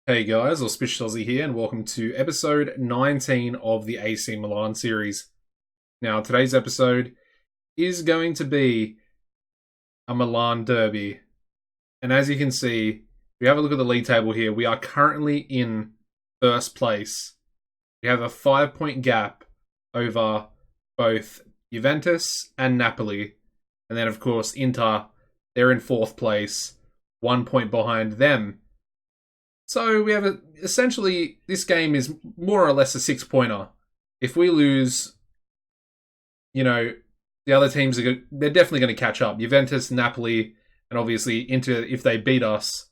Hey guys, Auspicious Aussie here, and welcome to episode 19 of the AC Milan series. Now, today's episode is going to be a Milan derby. And as you can see, if you have a look at the league table here, we are currently in first place. We have a 5-point gap over both Juventus and Napoli. And then, of course, Inter, they're in fourth place, 1 point behind them. So we have essentially, this game is more or less a 6-pointer. If we lose, the other teams they're definitely going to catch up. Juventus, Napoli, and obviously Inter, if they beat us,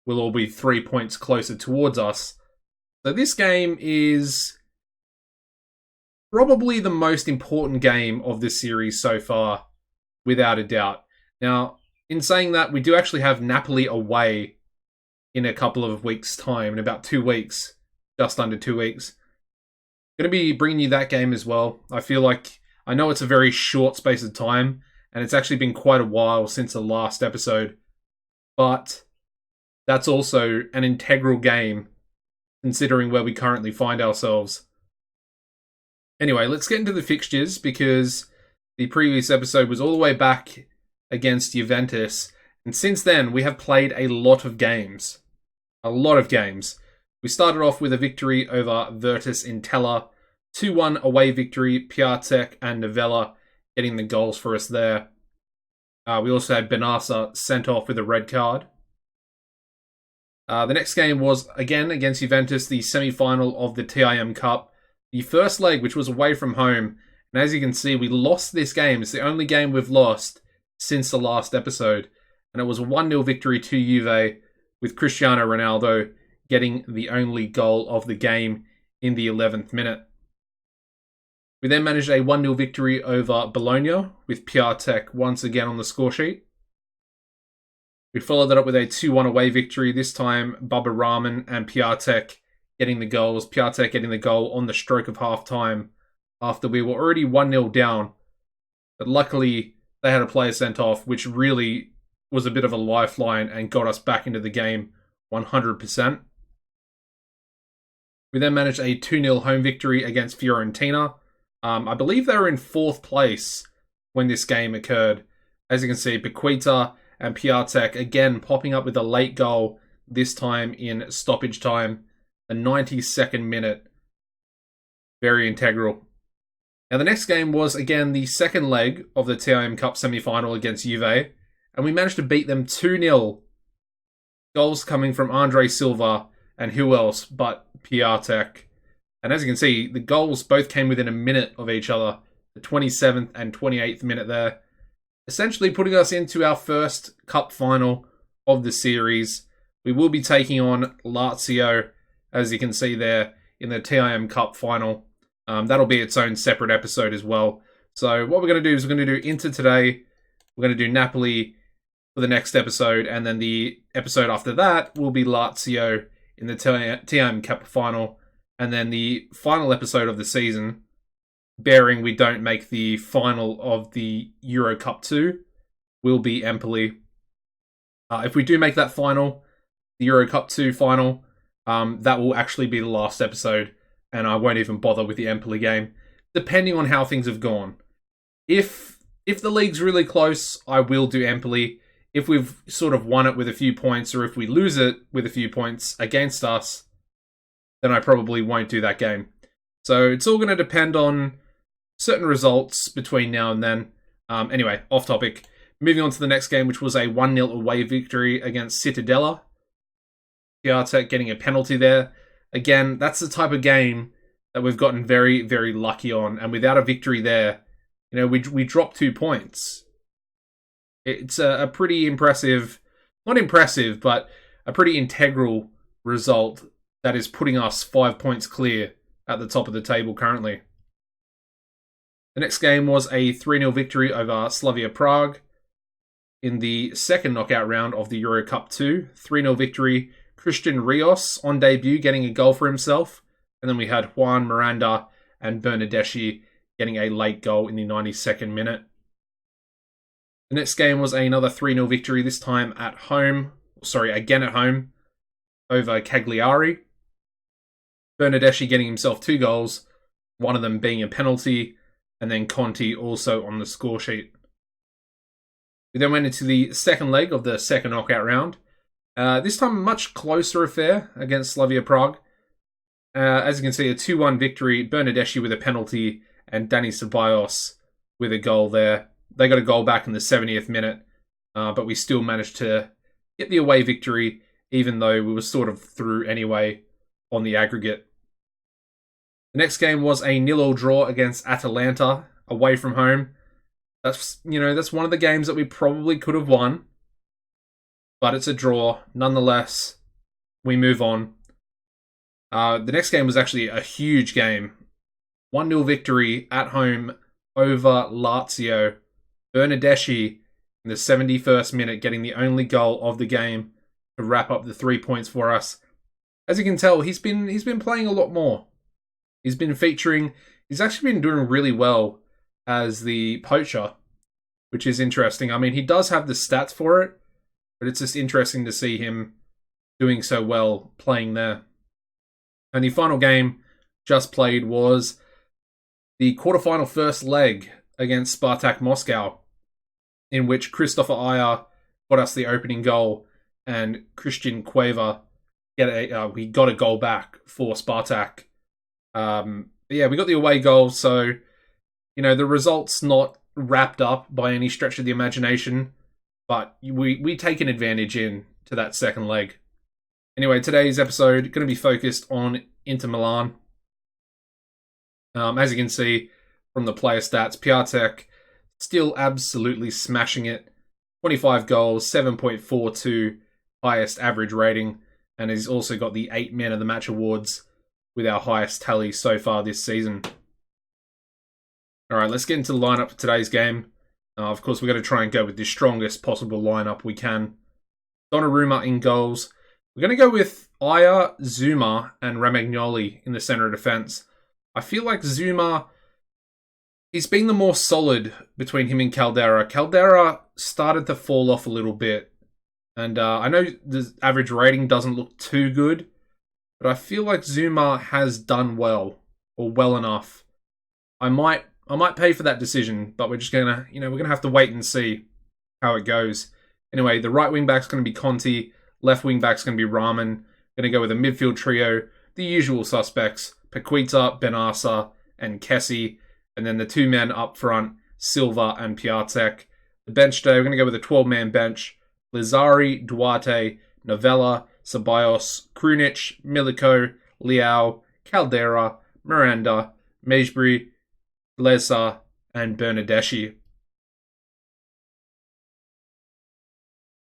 will all be 3 points closer towards us. So this game is probably the most important game of this series so far, without a doubt. Now, in saying that, we do actually have Napoli away in a couple of weeks' time, in about 2 weeks, just under 2 weeks. Going to be bringing you that game as well. I know it's a very short space of time, and it's actually been quite a while since the last episode, but that's also an integral game, considering where we currently find ourselves. Anyway, let's get into the fixtures, because the previous episode was all the way back against Juventus, and since then, we have played a lot of games. We started off with a victory over Virtus in Tella, 2-1 away victory, Piatek and Novella getting the goals for us there. We also had Benassa sent off with a red card. The next game was, again, against Juventus, the semi-final of the TIM Cup. The first leg, which was away from home, and as you can see, we lost this game. It's the only game we've lost since the last episode, and it was a 1-0 victory to Juve, with Cristiano Ronaldo getting the only goal of the game in the 11th minute. We then managed a 1-0 victory over Bologna, with Piatek once again on the scoresheet. We followed that up with a 2-1 away victory, this time Baba Rahman and Piatek getting the goals. Piatek getting the goal on the stroke of half-time after we were already 1-0 down. But luckily, they had a player sent off, which really was a bit of a lifeline and got us back into the game 100%. We then managed a 2-0 home victory against Fiorentina. I believe they were in fourth place when this game occurred. As you can see, Bequita and Piatek again popping up with a late goal, this time in stoppage time, the 92nd minute. Very integral. Now the next game was again the second leg of the TIM Cup semi-final against Juve, and we managed to beat them 2-0. Goals coming from Andre Silva and who else but Piatek. And as you can see, the goals both came within a minute of each other. The 27th and 28th minute there. Essentially putting us into our first cup final of the series. We will be taking on Lazio, as you can see there, in the TIM Cup final. That'll be its own separate episode as well. So what we're going to do is we're going to do Inter today. We're going to do Napoli for the next episode, and then the episode after that will be Lazio in the TIM Cup final, and then the final episode of the season, bearing we don't make the final of the Euro Cup 2, will be Empoli. If we do make that final, the Euro Cup 2 final, that will actually be the last episode, and I won't even bother with the Empoli game, depending on how things have gone. If the league's really close, I will do Empoli. If we've sort of won it with a few points, or if we lose it with a few points against us, then I probably won't do that game. So it's all going to depend on certain results between now and then. Anyway, off topic. Moving on to the next game, which was a 1-0 away victory against Cittadella. Piatek getting a penalty there. Again, that's the type of game that we've gotten very, very lucky on. And without a victory there, we dropped 2 points. It's a pretty impressive, not impressive, but a pretty integral result that is putting us 5 points clear at the top of the table currently. The next game was a 3-0 victory over Slavia Prague in the second knockout round of the Euro Cup 2. 3-0 victory, Christian Rios on debut getting a goal for himself. And then we had Juan Miranda and Bernardeschi getting a late goal in the 92nd minute. The next game was another 3-0 victory, this time at home. Again at home. over Cagliari. Bernardeschi getting himself 2 goals, one of them being a penalty, and then Conti also on the score sheet. We then went into the second leg of the second knockout round. This time a much closer affair against Slavia Prague. As you can see, a 2-1 victory, Bernardeschi with a penalty, and Dani Ceballos with a goal there. They got a goal back in the 70th minute, but we still managed to get the away victory, even though we were sort of through anyway on the aggregate. The next game was a 0-0 draw against Atalanta, away from home. That's one of the games that we probably could have won, but it's a draw. Nonetheless, we move on. The next game was actually a huge game. 1-0 victory at home over Lazio. Bernardeschi in the 71st minute getting the only goal of the game to wrap up the 3 points for us. As you can tell, he's been playing a lot more. He's been featuring. He's actually been doing really well as the poacher, which is interesting. I mean, he does have the stats for it, but it's just interesting to see him doing so well playing there. And the final game just played was the quarterfinal first leg against Spartak Moscow, in which Christopher Ayer got us the opening goal, and Christian Cueva we got a goal back for Spartak. We got the away goal, so the result's not wrapped up by any stretch of the imagination, but we take an advantage into that second leg. Anyway, today's episode going to be focused on Inter Milan. As you can see from the player stats, Piatek still absolutely smashing it. 25 goals, 7.42 highest average rating, and he's also got the 8 Men of the Match awards with our highest tally so far this season. Alright, let's get into the lineup for today's game. Of course, we're going to try and go with the strongest possible lineup we can. Donnarumma in goals. We're going to go with Ayer, Zuma, and Romagnoli in the centre of defence. I feel like Zuma, he's been the more solid between him and Caldera. Caldera started to fall off a little bit. And I know the average rating doesn't look too good, but I feel like Zuma has done well, or well enough. I might pay for that decision, but we're just gonna, we're gonna have to wait and see how it goes. Anyway, the right wing back's gonna be Conti, left wing back's gonna be Rahman. Gonna go with a midfield trio, the usual suspects: Paquita, Benassa, and Kessie, and then the 2 men up front, Silva and Piatek. The bench today, we're gonna go with a 12-man bench: Lazari, Duarte, Novella, Ceballos, Krunic, Milico, Leao, Caldera, Miranda, Mejbri, Lesa, and Bernardeschi.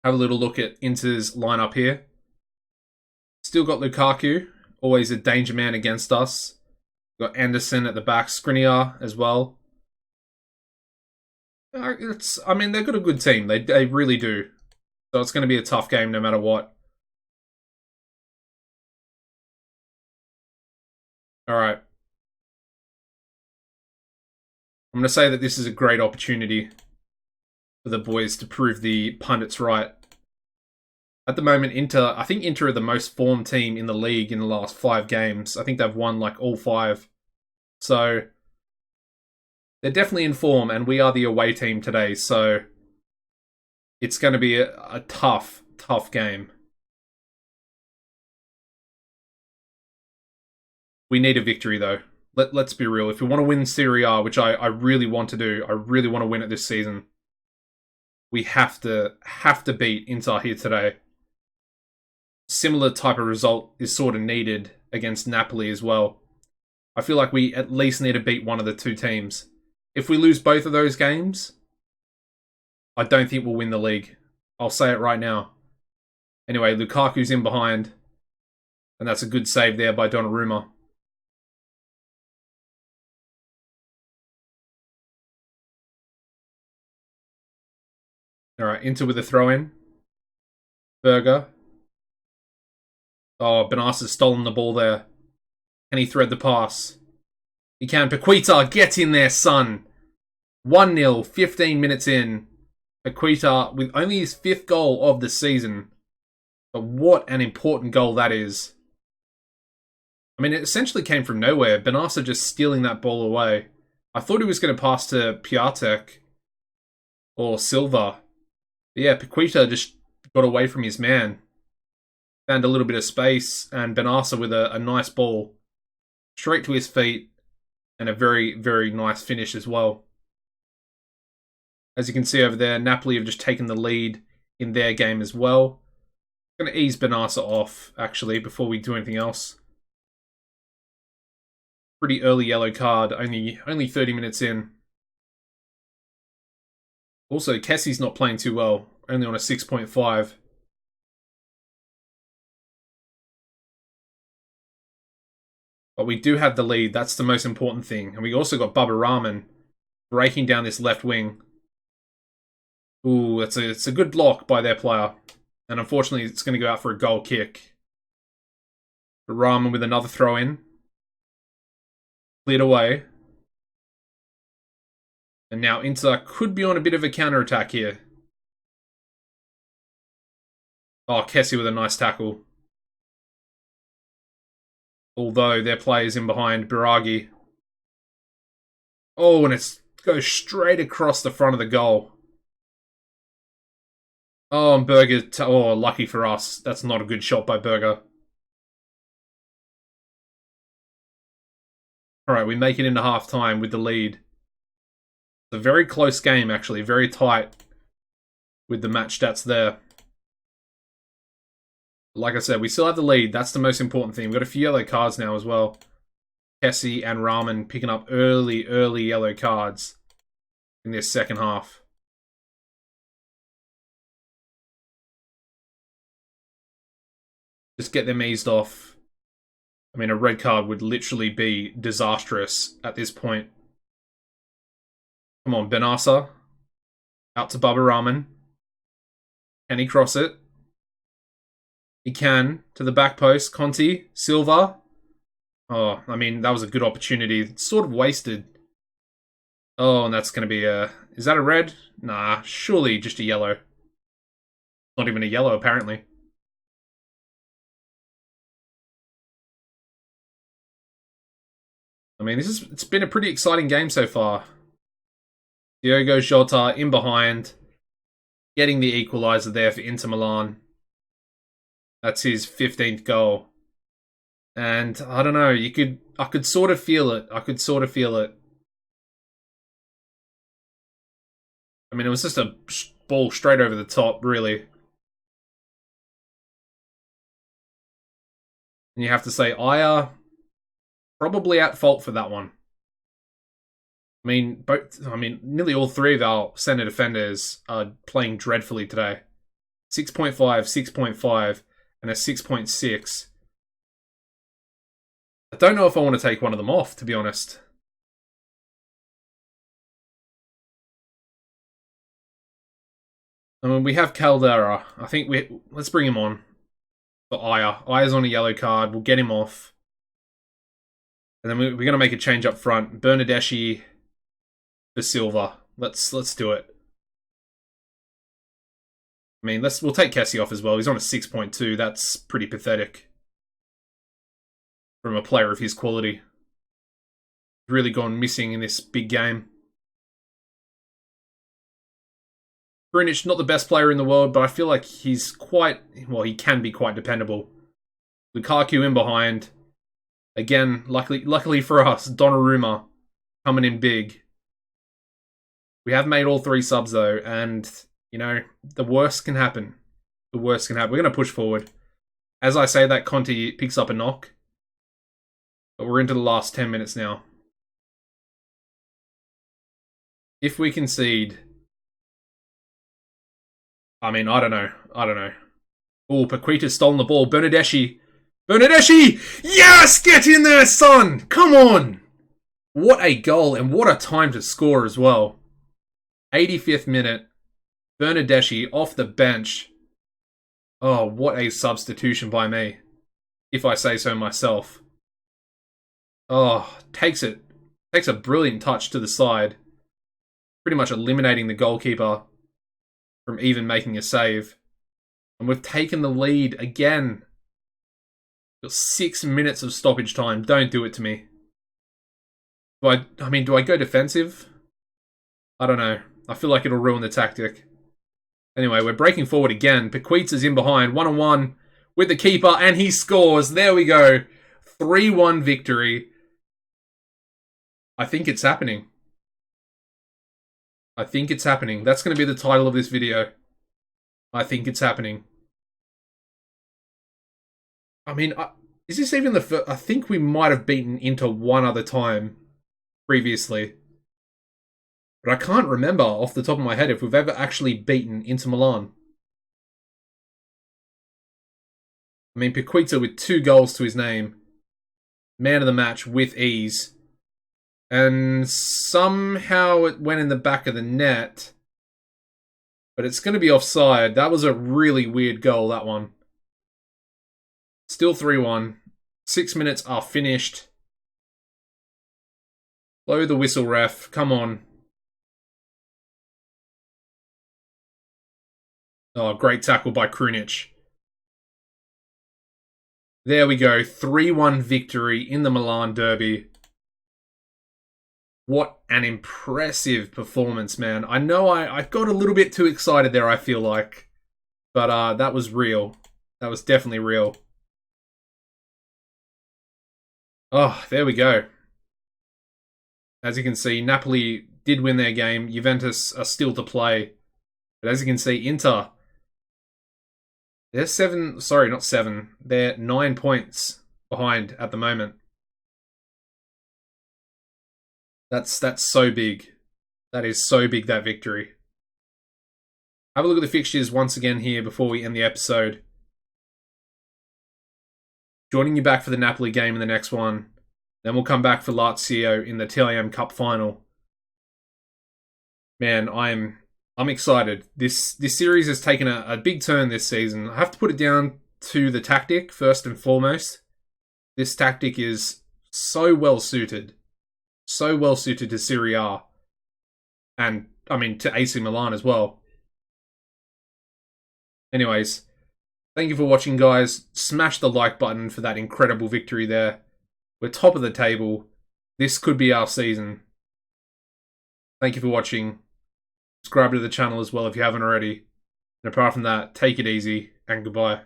Have a little look at Inter's lineup here. Still got Lukaku, always a danger man against us. Got Anderson at the back, Skriniar as well. They've got a good team. They really do. So it's going to be a tough game no matter what. Alright. I'm going to say that this is a great opportunity for the boys to prove the pundits right. At the moment, I think Inter are the most formed team in the league in the last 5 games. I think they've won all 5. So they're definitely in form, and we are the away team today. So it's going to be a tough game. We need a victory, though. Let's be real. If we want to win Serie A, which I really want to do, I really want to win it this season, we have to beat Inter here today. Similar type of result is sort of needed against Napoli as well. I feel like we at least need to beat one of the 2 teams. If we lose both of those games, I don't think we'll win the league. I'll say it right now. Anyway, Lukaku's in behind, and that's a good save there by Donnarumma. Alright, Inter with a throw-in. Berger. Oh, Benassa's stolen the ball there. Can he thread the pass? He can. Paquita, get in there, son. 1-0, 15 minutes in. Paquita with only his 5th goal of the season. But what an important goal that is. I mean, it essentially came from nowhere. Benassa just stealing that ball away. I thought he was going to pass to Piatek or Silva. But yeah, Paqueta just got away from his man. Found a little bit of space, and Benassa with a nice ball. Straight to his feet, and a very, very nice finish as well. As you can see over there, Napoli have just taken the lead in their game as well. I'm going to ease Benassa off, actually, before we do anything else. Pretty early yellow card, only 30 minutes in. Also, Kessie's not playing too well, only on a 6.5. But we do have the lead, that's the most important thing. And we also got Bubba Rahman breaking down this left wing. Ooh, it's a good block by their player. And unfortunately, it's going to go out for a goal kick. But Rahman with another throw in. Cleared away. And now Inter could be on a bit of a counter-attack here. Oh, Kessie with a nice tackle. Although their player's in behind Biragi. Oh, and it goes straight across the front of the goal. Oh, and Berger... Oh, lucky for us. That's not a good shot by Berger. Alright, we make it into half-time with the lead. It's a very close game, actually. Very tight with the match stats there. Like I said, we still have the lead. That's the most important thing. We've got a few yellow cards now as well. Kessie and Rahman picking up early yellow cards in this second half. Just get them eased off. I mean, a red card would literally be disastrous at this point. Come on, Benassa. Out to Bubba Rahman. Can he cross it? He can. To the back post. Conti. Silva. Oh, I mean, that was a good opportunity. It's sort of wasted. Oh, and that's going to be a... Is that a red? Nah, surely just a yellow. Not even a yellow, apparently. I mean, it's been a pretty exciting game so far. Diogo Jota in behind, getting the equaliser there for Inter Milan. That's his 15th goal. And I don't know, I could sort of feel it. I mean, it was just a ball straight over the top, really. And you have to say, Aya probably at fault for that one. I mean, nearly all three of our centre defenders are playing dreadfully today. 6.5, 6.5, and a 6.6. I don't know if I want to take one of them off, to be honest. I mean, we have Caldera. I think let's bring him on for Aya. Aya's on a yellow card. We'll get him off. And then we're going to make a change up front. Bernardeschi for Silva. Let's do it. I mean, we'll take Kessie off as well. He's on a 6.2. That's pretty pathetic from a player of his quality. Really gone missing in this big game. Brunic, not the best player in the world, but I feel like he's he can be quite dependable. Lukaku in behind. Again, luckily for us, Donnarumma coming in big. We have made all three subs though, and you know, the worst can happen. The worst can happen. We're going to push forward. As I say that, Conti picks up a knock. But we're into the last 10 minutes now. If we concede... I mean, I don't know. Oh, Paqueta's stolen the ball. Bernardeschi! Yes! Get in there, son! Come on! What a goal, and what a time to score as well. 85th minute. Bernardeschi off the bench. Oh, what a substitution by me. If I say so myself. Oh, takes a brilliant touch to the side. Pretty much eliminating the goalkeeper from even making a save. And we've taken the lead again. Got 6 minutes of stoppage time. Don't do it to me. Do I go defensive? I don't know. I feel like it'll ruin the tactic. Anyway, we're breaking forward again. Bequita's in behind, 1-on-1 with the keeper, and he scores. There we go. 3-1 victory. I think it's happening. I think it's happening. That's going to be the title of this video. I think it's happening. I mean, is this even the first? I think we might have beaten Inter one other time previously. But I can't remember off the top of my head if we've ever actually beaten Inter Milan. I mean, Bequita with 2 goals to his name. Man of the match with ease. And somehow it went in the back of the net. But it's going to be offside. That was a really weird goal, that one. Still 3-1. 6 minutes are finished. Blow the whistle, ref. Come on. Oh, great tackle by Krunic. There we go. 3-1 victory in the Milan derby. What an impressive performance, man. I know I got a little bit too excited there, I feel like. But that was real. That was definitely real. Oh, there we go. As you can see, Napoli did win their game. Juventus are still to play. But as you can see, Inter, they're 7... Sorry, not 7. They're 9 points behind at the moment. That's so big. That is so big, that victory. Have a look at the fixtures once again here before we end the episode. Joining you back for the Napoli game in the next one. Then we'll come back for Lazio in the TIM Cup final. Man, I'm excited. This series has taken a big turn this season. I have to put it down to the tactic first and foremost. This tactic is so well suited. So well suited to Serie A. And, I mean, to AC Milan as well. Anyways, thank you for watching, guys. Smash the like button for that incredible victory there. We're top of the table. This could be our season. Thank you for watching. Subscribe to the channel as well if you haven't already. And apart from that, take it easy and goodbye.